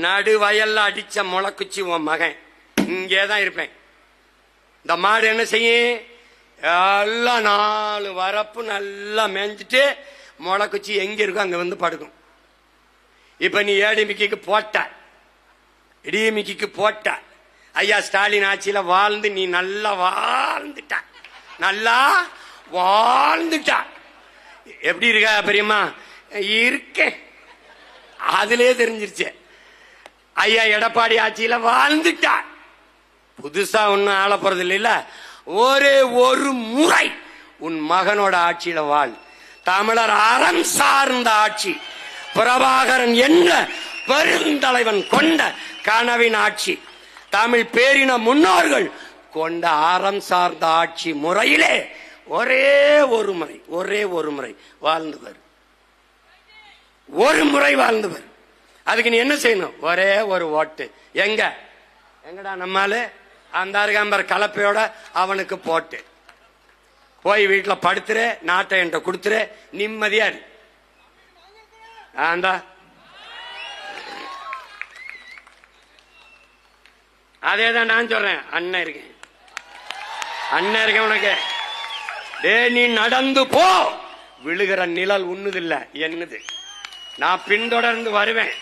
நடு வயல்ல அடிச்ச முளைக்குச்சி உன் மகன் இங்கேதான் இருப்பேன். இந்த மாடு என்ன செய்யும்? எல்லாம் 4 வரப்பு நல்லா மேய்ஞ்சிட்டு முளைக்குச்சி எங்க இருக்கும் அங்க வந்து படுக்கும். இப்ப நீ ஏடிமிக்கு போட்ட, இடிமிக்கு போட்ட, ஐயா ஸ்டாலின் ஆட்சியில வாழ்ந்து நீ நல்லா வாழ்ந்துட்ட, நல்லா வாழ்ந்துட்ட. எப்படி இருக்கா பெரியம்மா? இருக்கேன், அதுலயே தெரிஞ்சிருச்சு. ஐயா எடப்பாடி ஆட்சியில வாழ்ந்துட்டா. புதுசா ஒன்னும் ஆள போறது இல்ல. ஒரே ஒரு முறை உன் மகனோட ஆட்சியில வாழ். தமிழர் அறம் சார்ந்த ஆட்சி, பிரபாகரன் என்ற பெருந்தலைவன் கொண்ட கனவின் ஆட்சி, தமிழ் பேரின முன்னோர்கள் கொண்ட அறம் சார்ந்த ஆட்சி முறையிலே ஒரே ஒரு முறை வாழ்ந்தவர். ஒரு முறை வாழ்ந்தவர். அதுக்கு நீ என்ன செய்யணும்? ஒரே ஒரு ஓட்டு. எங்கடா நம்மால அந்த அருகாம்பர் கலப்பையோட அவனுக்கு போட்டு போய் வீட்டுல படுத்துற, நாட்டை என்ற கொடுத்துற, நிம்மதியா இரு. அதேதான் நான் சொல்றேன். அண்ணன் இருக்கேன் உனக்கு. டே நீ நடந்து போ, விழுகிற நிழல் உண்ணுதில்ல என்னது. நான் பின்தொடர்ந்து வருவேன்.